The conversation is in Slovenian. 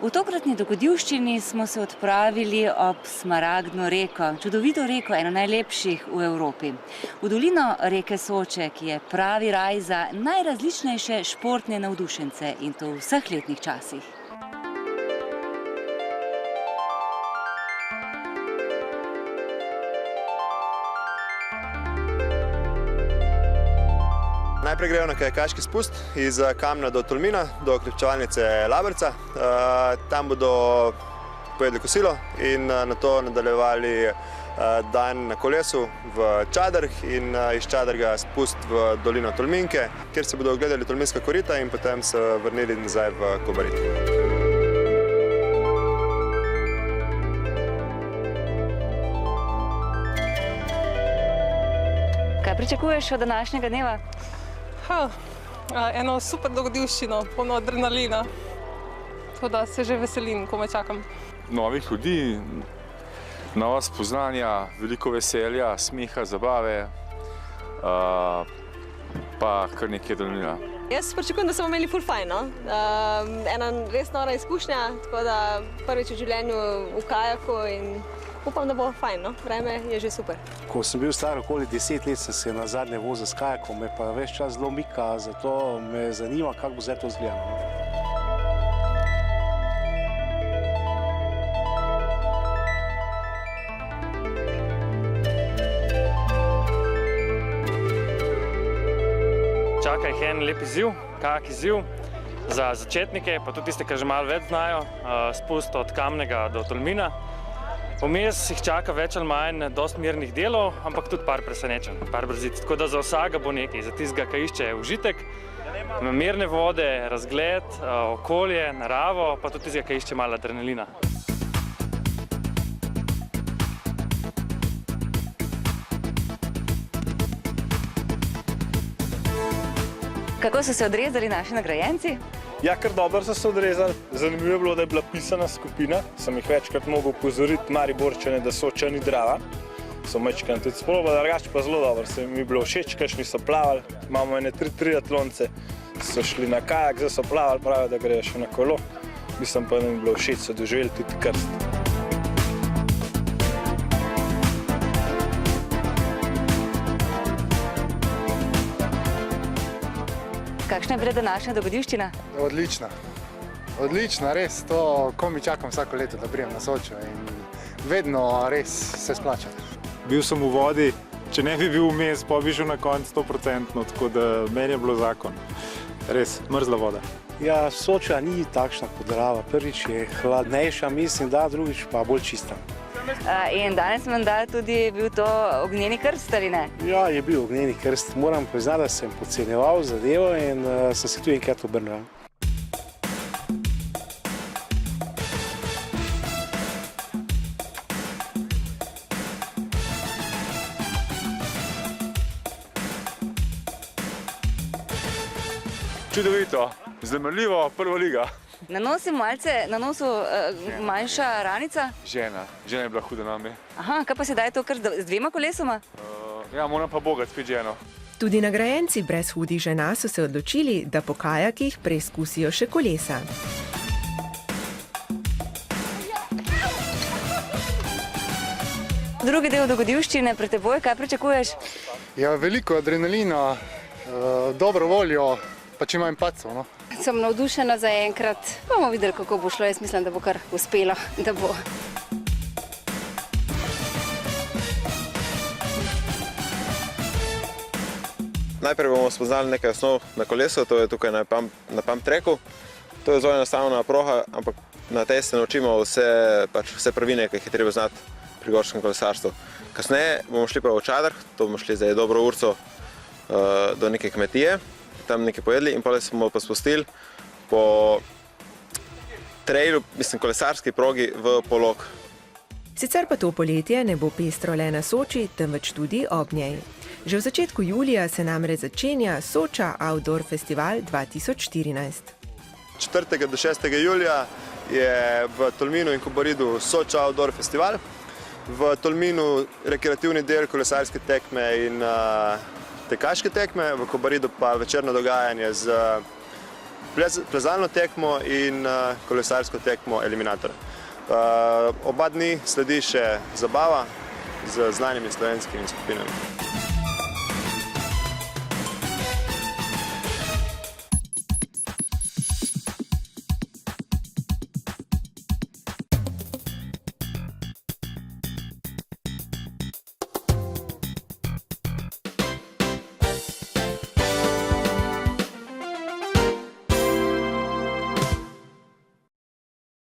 V tokratni dogodivščini smo se odpravili ob Smaragdno reko, čudovito reko, eno najlepših v Evropi. V dolino reke Soče, ki je pravi raj za najrazličnejše športne navdušence in to v vseh letnih časih. Najprej grejo na kajakaški spust iz Kamna do Tolmina, do okrepčevalnice Laberca. Tam bodo pojedli kosilo in nato nadaljevali dan na kolesu v Čadrh in iz Čadrga spust v dolino Tolminke, kjer se bodo ogledali Tolminska korita in potem se vrnili nazaj v Kobarid. Kaj pričakuješ od današnjega dneva? Eno super dogodivščino, polno adrenalina. Tako da se že veselim, komaj čakam. Novih ljudi, nova spoznanja, veliko veselja, smeha, zabave, pa kar nekaj adrenalina. Jaz pričakujem, da smo imeli ful fajn. Ena res nora izkušnja, tako da prvič v življenju v kajaku in upam, da bo fajn. Vreme je že super. Ko sem bil star okoli 10 let, sem se nazadnje vozil s kajakom, me pa ves čas zelo mika, zato me zanima, kako bo zdaj to izgledalo. Čaka jih en lep izziv, kajak izziv za začetnike, pa tudi tiste, ki že malo več znajo, spust od Kamnega do Tolmina. Vmes jih čaka več ali manj dosti mirnih delov, ampak tudi par presenečenj, par brzic. Tako da za vsakega bo nekaj, za tistega, ki išče užitek, mirne vode, razgled, okolje, naravo, pa tudi tistega, ki išče malo adrenalina. Kako so se odrezali naši nagrajenci? Ja, kar dobro so se odrezali. Zanimivo je bilo, da je bila pisana skupina. Sem jih večkrat mogel upozoriti Mariborčane, da Soča ni Drava. So majčkrat tudi sprobali, drugače pa zelo dobro. Se mi je bilo všeč, kakšni so plavali. Imamo ene 3 triatlonce, so šli na kajak, zdaj so plavali, pravijo, da grejo še na kolo. Mislim pa, da mi je bilo všeč, so doživeli tudi krst. Kakšna je bila današnja dogodivščina? Odlična. Odlična, res. To komaj čakam vsako leto, da pridem na Sočo in vedno res se splača. Bil sem v vodi, če ne bi bil vmes, pa bi šel na konc 100%, tako da meni je bilo zakon. Res, mrzla voda. Ja, Soča ni takšna kot Drava. Prvič je hladnejša, mislim, da drugič pa bolj čista. In danes menda tudi bil to ognjeni krst, ali ne? Ja, je bil ognjeni krst. Moram priznati, da sem podcenjeval zadevo in sem se tudi enkrat obrnil. Čudovito, vznemirljivo, prva liga. Na nosu manjša ranica? Žena je bila huda nami. Aha, kaj pa sedaj to kar z 2 kolesoma? Ja, moram pa bogati spet ženo. Tudi nagrajenci brez hudih žena so se odločili, da po kajakih preizkusijo še kolesa. Drugi del dogodivščine pred teboj, kaj pričakuješ? Ja, veliko adrenalina, dobro voljo, pa čim manj padcev. Sem navdušena za enkrat. Bomo videli, kako bo šlo. Jaz mislim, da bo kar uspelo, da bo. Najprej bomo spoznali nekaj osnov na kolesu, to je tukaj na pump tracku. To je zelo enostavna proga, ampak na tej se naučimo vse prvine, ki jih je treba znati pri gorskem kolesarstvu. Kasneje bomo šli pa v Čadrh, to bomo šli zdaj dobro urco do neke kmetije, tam nekaj pojedli in potem smo pa spustili po trailu, kolesarski progi v Polog. Sicer pa to poletje ne bo pestro le na Soči, temveč tudi ob njej. Že v začetku julija se namreč začenja Soča Outdoor Festival 2014. 4. do 6. julija je v Tolminu in Kobaridu Soča Outdoor Festival. V Tolminu rekreativni del, kolesarske tekme in tekaške tekme, v Kobaridu pa večerno dogajanje z plezalno tekmo in kolesarsko tekmo Eliminator. Oba dni sledi še zabava z znanimi slovenskimi skupinami.